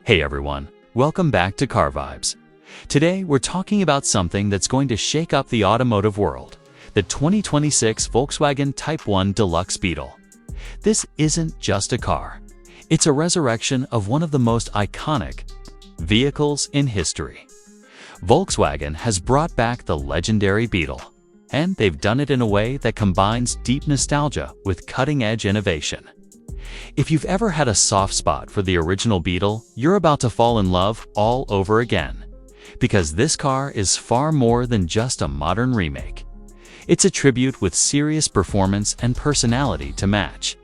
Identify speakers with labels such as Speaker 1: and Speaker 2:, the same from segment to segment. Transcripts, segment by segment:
Speaker 1: Hey everyone, welcome back to Car Vibes. Today we're talking about something that's going to shake up the automotive world, the 2026 Volkswagen Type 1 Deluxe Beetle. This isn't just a car, it's a resurrection of one of the most iconic vehicles in history. Volkswagen has brought back the legendary Beetle, and they've done it in a way that combines deep nostalgia with cutting-edge innovation. If you've ever had a soft spot for the original Beetle, you're about to fall in love all over again. Because this car is far more than just a modern remake. It's a tribute with serious performance and personality to match.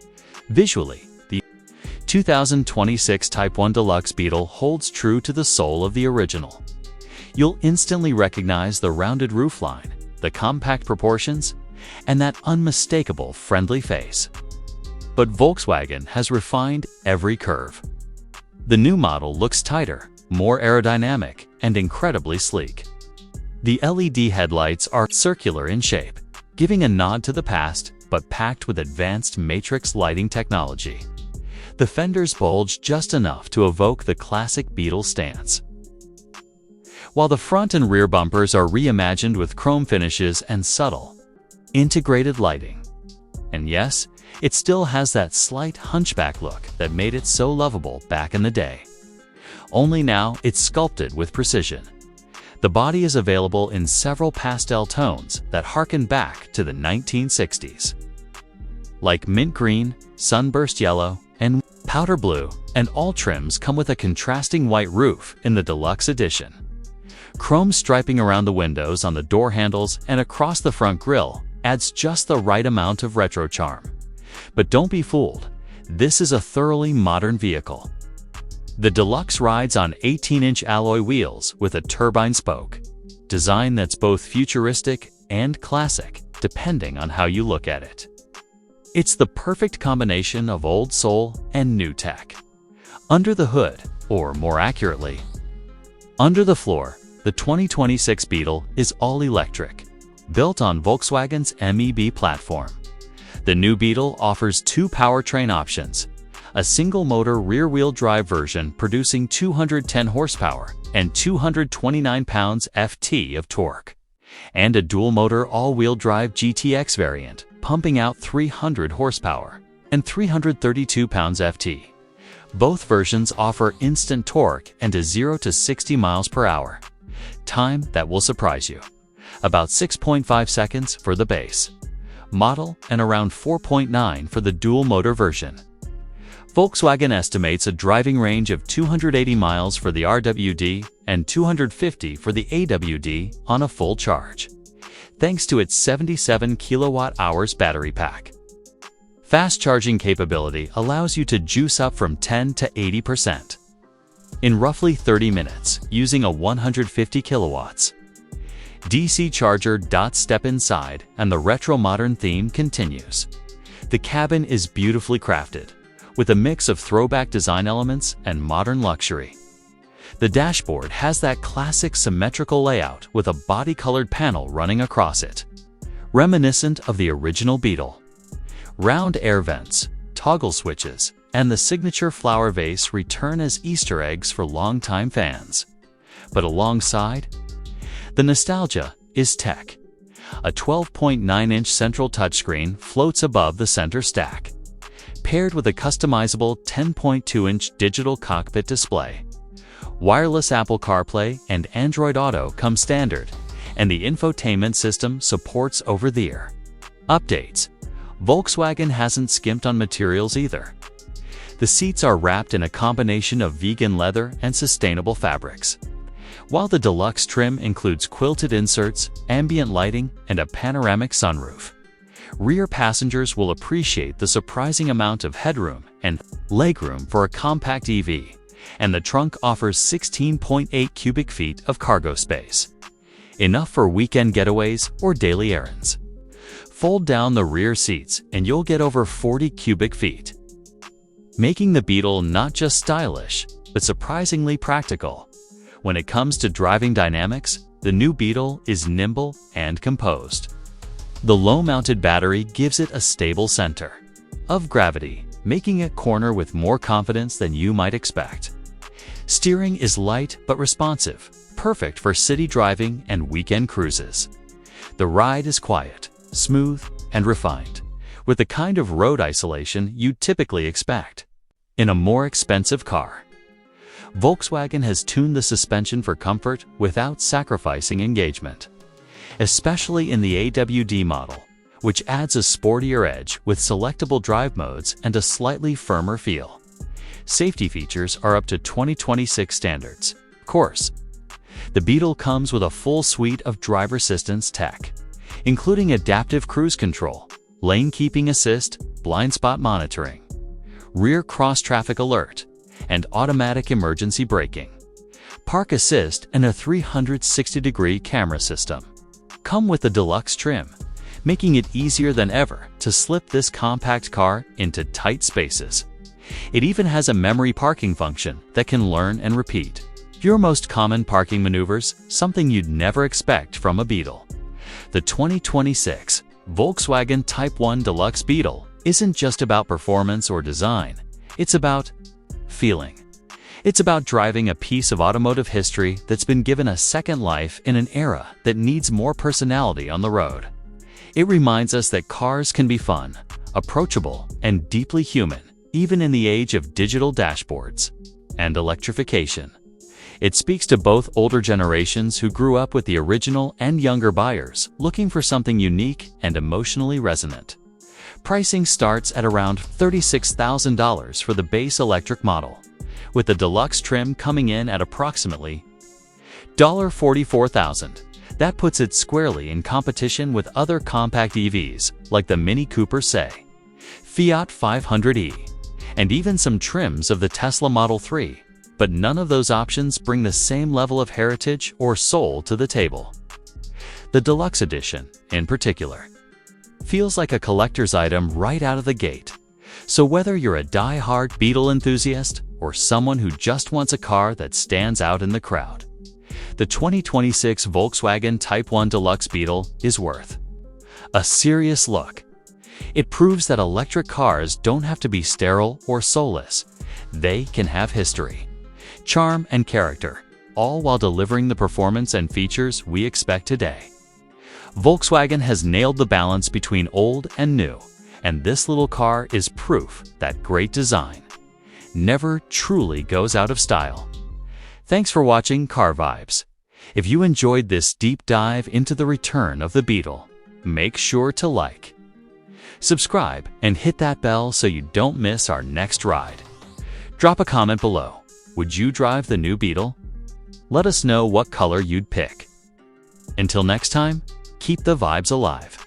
Speaker 1: Visually, the 2026 Type 1 Deluxe Beetle holds true to the soul of the original. You'll instantly recognize the rounded roofline, the compact proportions, and that unmistakable friendly face. But Volkswagen has refined every curve. The new model looks tighter, more aerodynamic, and incredibly sleek. The LED headlights are circular in shape, giving a nod to the past, but packed with advanced matrix lighting technology. The fenders bulge just enough to evoke the classic Beetle stance, while the front and rear bumpers are reimagined with chrome finishes and subtle, integrated lighting. And yes, it still has that slight hunchback look that made it so lovable back in the day. Only now it's sculpted with precision. The body is available in several pastel tones that harken back to the 1960s, like mint green, sunburst yellow, and powder blue, and all trims come with a contrasting white roof in the deluxe edition. Chrome striping around the windows, on the door handles, and across the front grille adds just the right amount of retro charm. But don't be fooled, this is a thoroughly modern vehicle. The Deluxe rides on 18-inch alloy wheels with a turbine spoke, design that's both futuristic and classic, depending on how you look at it. It's the perfect combination of old soul and new tech. Under the hood, or more accurately, under the floor, the 2026 Beetle is all electric, built on Volkswagen's MEB platform. The new Beetle offers two powertrain options, a single-motor rear-wheel drive version producing 210 horsepower and 229 pounds-ft of torque, and a dual-motor all-wheel drive GTX variant pumping out 300 horsepower and 332 pounds-ft. Both versions offer instant torque and a 0 to 60 miles per hour. Time that will surprise you. About 6.5 seconds for the base model and around 4.9 for the dual-motor version. Volkswagen estimates a driving range of 280 miles for the RWD and 250 for the AWD on a full charge, thanks to its 77 kilowatt-hours battery pack. Fast charging capability allows you to juice up from 10 to 80% in roughly 30 minutes using a 150 kilowatts DC charger. Step inside and the retro modern theme continues. The cabin is beautifully crafted, with a mix of throwback design elements and modern luxury. The dashboard has that classic symmetrical layout with a body-colored panel running across it, reminiscent of the original Beetle. Round air vents, toggle switches, and the signature flower vase return as Easter eggs for longtime fans. But alongside the nostalgia is tech. A 12.9-inch central touchscreen floats above the center stack, paired with a customizable 10.2-inch digital cockpit display. Wireless Apple CarPlay and Android Auto come standard, and the infotainment system supports over-the-air updates. Volkswagen hasn't skimped on materials either. The seats are wrapped in a combination of vegan leather and sustainable fabrics, while the Deluxe trim includes quilted inserts, ambient lighting, and a panoramic sunroof. Rear passengers will appreciate the surprising amount of headroom and legroom for a compact EV, and the trunk offers 16.8 cubic feet of cargo space, enough for weekend getaways or daily errands. Fold down the rear seats and you'll get over 40 cubic feet, making the Beetle not just stylish, but surprisingly practical. When it comes to driving dynamics, the new Beetle is nimble and composed. The low-mounted battery gives it a stable center of gravity, making it corner with more confidence than you might expect. Steering is light but responsive, perfect for city driving and weekend cruises. The ride is quiet, smooth, and refined, with the kind of road isolation you'd typically expect in a more expensive car. Volkswagen has tuned the suspension for comfort without sacrificing engagement, especially in the AWD model, which adds a sportier edge with selectable drive modes and a slightly firmer feel. Safety features are up to 2026 standards. Of course, the Beetle comes with a full suite of driver assistance tech, including adaptive cruise control, lane keeping assist, blind spot monitoring, rear cross-traffic alert, and automatic emergency braking, park assist, and a 360-degree camera system. Come with the Deluxe trim, making it easier than ever to slip this compact car into tight spaces. It even has a memory parking function that can learn and repeat your most common parking maneuvers, something you'd never expect from a Beetle. The 2026 Volkswagen Type 1 Deluxe Beetle isn't just about performance or design, it's about feeling. It's about driving a piece of automotive history that's been given a second life in an era that needs more personality on the road. It reminds us that cars can be fun, approachable, and deeply human, even in the age of digital dashboards and electrification. It speaks to both older generations who grew up with the original and younger buyers looking for something unique and emotionally resonant. Pricing starts at around $36,000 for the base electric model, with the Deluxe trim coming in at approximately $44,000. That puts it squarely in competition with other compact EVs like the Mini Cooper Say, Fiat 500e, and even some trims of the Tesla Model 3, but none of those options bring the same level of heritage or soul to the table. The Deluxe Edition, in particular, feels like a collector's item right out of the gate. So whether you're a die-hard Beetle enthusiast or someone who just wants a car that stands out in the crowd, the 2026 Volkswagen Type 1 Deluxe Beetle is worth a serious look. It proves that electric cars don't have to be sterile or soulless. They can have history, charm, and character, all while delivering the performance and features we expect today. Volkswagen has nailed the balance between old and new, and this little car is proof that great design never truly goes out of style. Thanks for watching Car Vibes. If you enjoyed this deep dive into the return of the Beetle, make sure to like, subscribe, and hit that bell so you don't miss our next ride. Drop a comment below. Would you drive the new Beetle? Let us know what color you'd pick. Until next time, keep the vibes alive.